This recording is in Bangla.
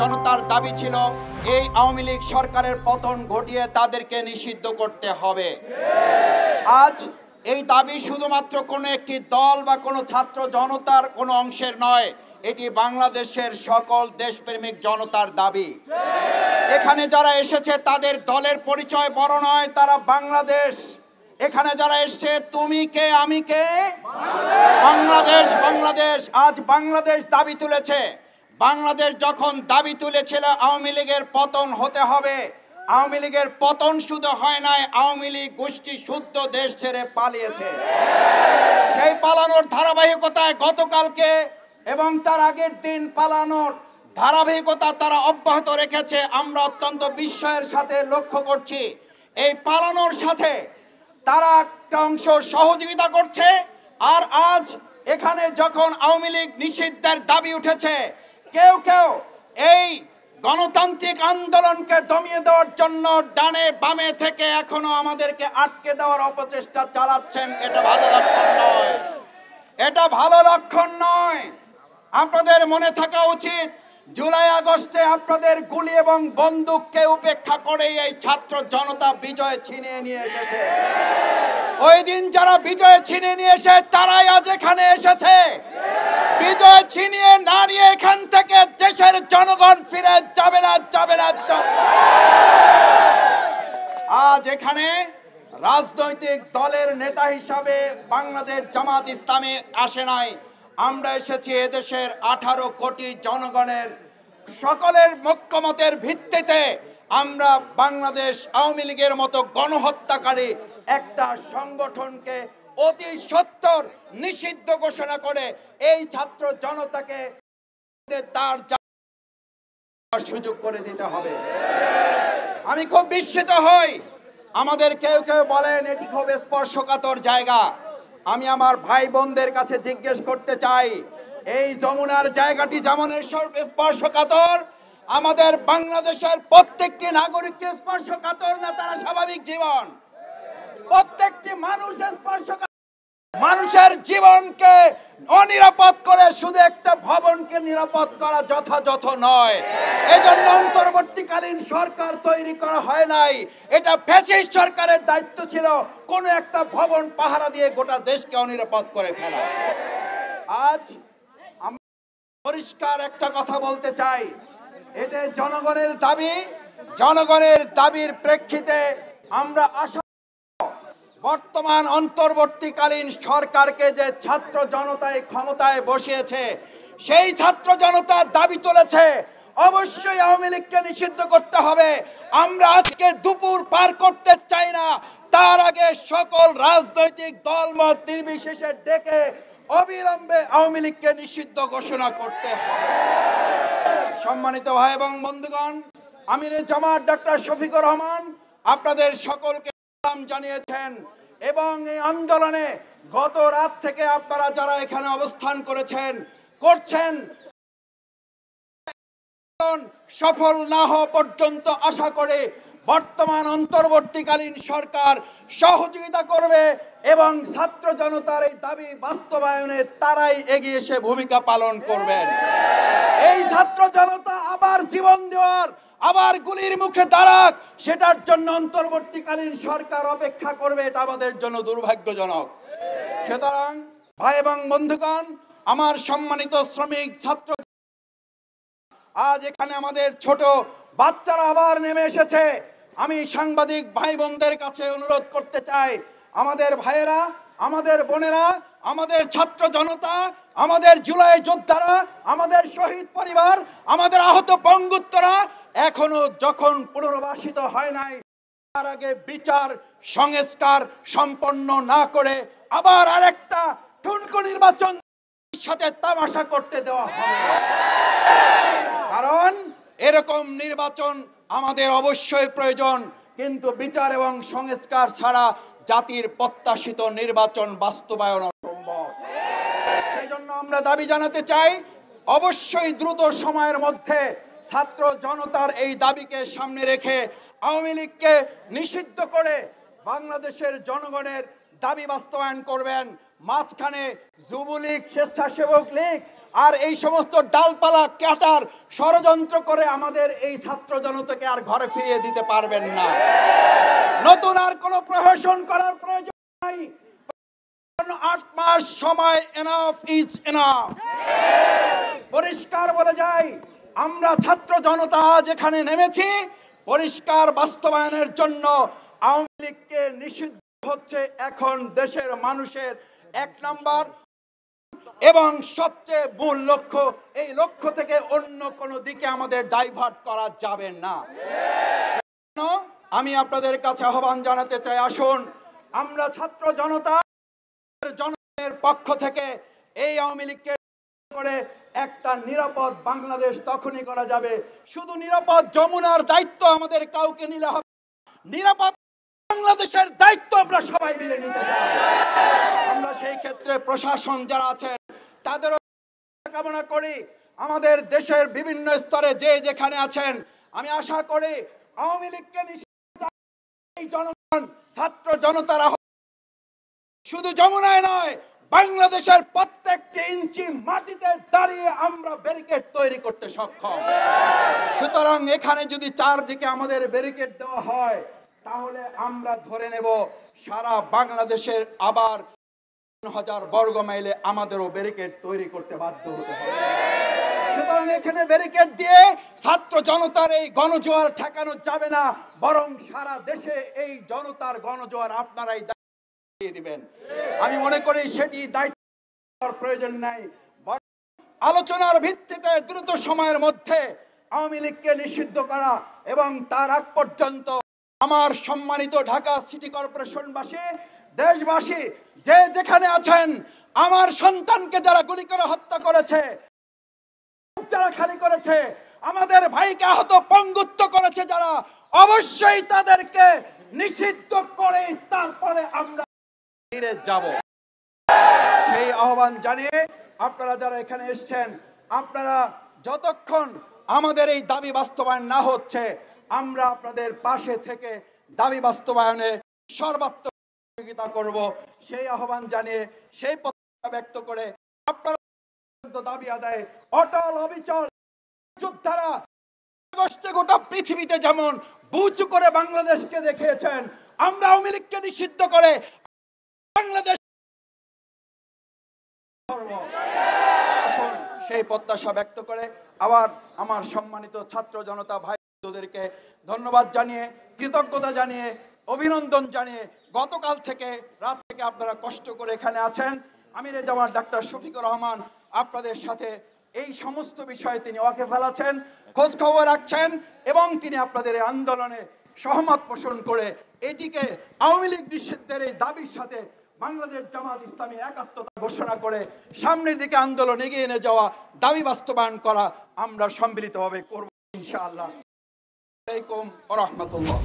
জনতার দাবি ছিল এই আওয়ামী লীগ সরকারের পতন ঘটিয়ে তাদেরকে নিষিদ্ধ করতে হবে। আজ এই দাবি শুধুমাত্র কোনো একটি দল বা কোনো ছাত্র জনতার কোনো অংশের নয়, এটি বাংলাদেশের সকল দেশপ্রেমিক জনতার দাবি। এখানে যারা এসেছে তাদের দলের পরিচয় বড় নয়, তারা বাংলাদেশ। এখানে যারা এসেছে তুমি কে আমি কে, বাংলাদেশ বাংলাদেশ। আজ বাংলাদেশ দাবি তুলেছে। বাংলাদেশ যখন দাবি তুলেছিল আওয়ামী লীগের পতন হতে হবে, আওয়ামী লীগের পতন শুধু হয় নাই, আওয়ামী লীগ গোষ্ঠী শুদ্ধ দেশ ছেড়ে পালিয়েছে। সেই পালানোর ধারাবাহিকতায় গতকালকে এবং তার আগের দিন পালানোর ধারাবাহিকতা তারা অব্যাহত রেখেছে। আমরা অত্যন্ত বিস্ময়ের সাথে লক্ষ্য করছি এই পালানোর সাথে তারা একটা অংশ সহযোগিতা করছে। আর আজ এখানে যখন আওয়ামী লীগ নিষিদ্ধের দাবি উঠেছে, কেউ কেউ এই গণতান্ত্রিক আন্দোলনকে দমিয়ে দেওয়ার জন্য ডানে বামে থেকে এখনো আমাদেরকে আটকে দেওয়ার অপচেষ্টা চালাচ্ছেন। এটা ভালো লক্ষণ নয়, এটা ভালো লক্ষণ নয়। আপনাদের মনে থাকা উচিত, জুলাই আগস্টে আপনাদের গুলি এবং বন্দুককে উপেক্ষা করে এই ছাত্র জনতা বিজয় ছিনিয়ে নিয়ে এসেছে। ওই দিন যারা বিজয় ছিনিয়ে নিয়ে এসে তারাই আজ এখানে এসেছে। বিজয় ছিনিয়ে না নিয়ে এখান থেকে দেশের জনগণ ফিরে যাবে না, যাবে না। আজ এখানে রাজনৈতিক দলের নেতা হিসাবে বাংলাদেশ জামাত ইসলামী আসে নাই। আমরা এসেছি এদেশের 18 কোটি জনগণের সকলের ঐক্যমতের ভিত্তিতে আমরা বাংলাদেশ আওয়ামী লীগের মতো গণহত্যাকারী একটা সংগঠনকে অতি সত্বর নিষিদ্ধ ঘোষণা করে এই ছাত্র জনতাকে তার সুযোগ করে দিতে হবে। আমি খুব বিস্মিত হই, আমাদের কেউ কেউ বলেন এটি খুব স্পর্শকাতর জায়গা। আমি আমার ভাই বোনদের কাছে জিজ্ঞেস করতে চাই, এই যমুনার জায়গাটি যেমন স্পর্শকাতর, আমাদের বাংলাদেশের প্রত্যেকটি নাগরিককে স্পর্শকাতর না তারা স্বাভাবিক জীবন? প্রত্যেকটি মানুষ স্পর্শকাতর। মানুষের জীবনকে অনিরাপদ করে শুধু একটা ভবনকে নিরাপদ করা যথাযথ নয়। এজন্য অন্তর্বর্তীকালীন সরকার তৈরি করা হয় নাই। এটা ফ্যাসিস্ট সরকারের দায়িত্ব ছিল কোন একটা ভবন পাহারা দিয়ে গোটা দেশকে অনিরাপদ করে ফেলা। আজ আমি পরিষ্কার একটা কথা বলতে চাই, এটা জনগণের দাবি। জনগণের দাবির প্রেক্ষিতে আমরা আশা বর্তমান অন্তর্বর্তীকালীন সরকারকে যে ছাত্র জনতায় ক্ষমতায় বসিয়েছে, সেই ছাত্র জনতা দাবি তুলেছে অবশ্যই আওয়ামী লীগকে নিষিদ্ধ করতে হবে। আমরা আজকে দুপুর পার করতে চাই না, তার আগে সকল রাজনৈতিক দলমত নির্বিশেষে ডেকে অবিলম্বে আওয়ামী লীগকে নিষিদ্ধ ঘোষণা করতে হবে। সম্মানিত ভাই এবং বন্ধুগণ, আমিরে জামাত ডক্টর শফিকুর রহমান আপনাদের সকলকে জানিয়েছেন এবং এই আন্দোলনে গত রাত থেকে আপনারা যারা এখানে অবস্থান করছেন সফল না হওয়া পর্যন্ত আশা করে বর্তমান অন্তর্বর্তীকালীন সরকার সহযোগিতা করবে এবং ছাত্র জনতার এই দাবি বাস্তবায়নে তারাই এগিয়ে এসে ভূমিকা পালন করবেন। এই ছাত্র জনতা আবার জীবন দেওয়ার, আবার গুলির মুখে দাঁড়াক, সেটার জন্য অন্তর্বর্তীকালীন সরকার অপেক্ষা করবে, এটা আমাদের জন্য দুর্ভাগ্যজনক। সুতরাং ভাই এবং বন্ধুগণ, আমার সম্মানিত শ্রমিক ছাত্র, আজ এখানে আমাদের ছোট বাচ্চারা আবার নেমে এসেছে। আমি সাংবাদিক ভাই বোনদের কাছে অনুরোধ করতে চাই, আমাদের ভাইয়েরা, আমাদের বোনেরা, আমাদের ছাত্র জনতা, আমাদের জুলাই যোদ্ধারা, আমাদের শহীদ পরিবার, আমাদের আহত বঙ্গুত্তরা এখনো যখন পুনর্বাসিত হয় নাই, তার আগে বিচার সংস্কার সম্পন্ন না করে আবার আরেকটা ঠুনকো নির্বাচন সাথে তামাশা করতে দেওয়া হবে। কারণ এরকম নির্বাচন আমাদের অবশ্যই প্রয়োজন, কিন্তু বিচার এবং সংস্কার ছাড়া জাতির প্রত্যাশিত নির্বাচন বাস্তবায়ন অসম্ভব। সেই জন্য আমরা দাবি জানাতে চাই, অবশ্যই দ্রুত সময়ের মধ্যে ছাত্র জনতার এই দাবিকে সামনে রেখে আওয়ামী লীগকে নিষিদ্ধ করে বাংলাদেশের জনগণের দাবি বাস্তবায়ন করবেন, মাঝখানে যুবলীগ, স্বেচ্ছাসেবক লীগ আর এই সমস্ত ডালপালা কাটার ষড়যন্ত্র করে আমাদের এই ছাত্র জনতাকে আর ঘরে ফিরিয়ে দিতে পারবেন না। নতুন আর কোনো প্রহসন করার প্রয়োজন নাই। 8 মাস সময়, এনাফ ইজ এনাফ। পরিষ্কার বলে যাই, আমরা ছাত্র জনতা যেখানে নেমেছি পরিষ্কার বাস্তবায়নের জন্য। আওয়ামী লীগকে নিষিদ্ধ হচ্ছে এখন দেশের মানুষের 1 নাম্বার এবং সবচেয়ে মূল লক্ষ্য। এই লক্ষ্য থেকে অন্য কোনো দিকে আমাদের ডাইভার্ট করা যাবে না। আমি আপনাদের কাছে আহ্বান জানাতে চাই, আসুন আমরা ছাত্র জনতা জনগণের পক্ষ থেকে এই আওয়ামী লীগকে করে একটা নিরাপদ বাংলাদেশ তখনই করা যাবে। শুধু নিরাপদ যমুনার দায়িত্ব আমাদের কাউকে নিলে হবে, নিরাপদ বাংলাদেশের দায়িত্ব আমরা সবাই মিলে নিতে চাই। আমরা সেই ক্ষেত্রে প্রশাসন যারা আছেন তাদেরও কামনা করি। আমাদের দেশের বিভিন্ন স্তরে যে যেখানে আছেন, আমি আশা করি আওয়ামী লীগকে এই জনগণ, ছাত্র জনতারা শুধু যমুনায় নয়, বাংলাদেশের প্রত্যেকটি ইঞ্চি মাটিতে দাঁড়িয়ে আমরা ব্যারিকেড তৈরি করতে সক্ষম। সুতরাং এখানে যদি চারদিকে আমাদের ব্যারিকেড দেওয়া হয় তাহলে আমরা ধরে নেব সারা বাংলাদেশের আবার 1000 বর্গ মাইলে আমাদেরও ব্যারিকেড তৈরি করতে বাধ্য হতে হবে। সুতরাং এখানে ব্যারিকেড দিয়ে ছাত্র জনতার এই গণজোয়ার ঠেকানো যাবে না, বরং সারা দেশে এই জনতার গণজোয়ার আপনারাই দিবেন। আমি মনে করি সেটি দায়িত্ব প্রয়োজন নাই, আলোচনার ভিত্তিতে দ্রুত সময়ের মধ্যে আওয়ামী লীগকে নিষিদ্ধ করা এবং তার আগ পর্যন্ত আমার সম্মানিত ঢাকা সিটি কর্পোরেশনবাসী, দেশবাসী যে যেখানে আছেন, আমার সন্তানকে যারা গুলি করে হত্যা করেছে, যারা খালি করেছে, আমাদের ভাইকে আহত পঙ্গুত্ব করেছে যারা, অবশ্যই তাদেরকে নিষিদ্ধ করে তারপরে আমরা যাব। সেই আহ্বান জানিয়ে আপনারা যারা এখানে এসেছেন, আপনারা যতক্ষণ আমাদের এই দাবি বাস্তবায়ন না হচ্ছে আমরা আপনাদের পাশে থেকে দাবি বাস্তবায়নে সর্বাত্মক সহযোগিতা করব। সেই আহ্বান জানিয়ে, সেই প্রত্যাশা ব্যক্ত করে আপনারা দাবি আদায়ে অটল অবিচল যোদ্ধারা আগস্টে গোটা পৃথিবীতে যেমন বুঝু করে বাংলাদেশকে দেখিয়েছেন, আমরা আওয়ামী লীগকে নিষিদ্ধ করে বাংলাদেশ সেই প্রত্যাশা ব্যক্ত করে আবার আমার সম্মানিত ছাত্র জনতা ভাইদেরকে ধন্যবাদ জানিয়ে, কৃতজ্ঞতা জানিয়ে, অভিনন্দন জানিয়ে, গতকাল থেকে রাত থেকে আপনারা কষ্ট করে এখানে আছেন। আমিরে জামাত ডাক্তার শফিকুর রহমান আপনাদের সাথে এই সমস্ত বিষয়ে তিনি ওয়াকিবহাল আছেন, খোঁজ খবর রাখছেন এবং তিনি আপনাদের এই আন্দোলনে সহমত পোষণ করে এটিকে আওয়ামী লীগ নিষিদ্ধের এই দাবির সাথে বাংলাদেশ জামাত ইসলামী একাত্মতা ঘোষণা করে সামনের দিকে আন্দোলন এগিয়ে নিয়ে যাওয়া, দাবি বাস্তবায়ন করা আমরা সম্মিলিতভাবে করব ইনশাআল্লাহ। আসসালামু আলাইকুম ওয়া রাহমাতুল্লাহ।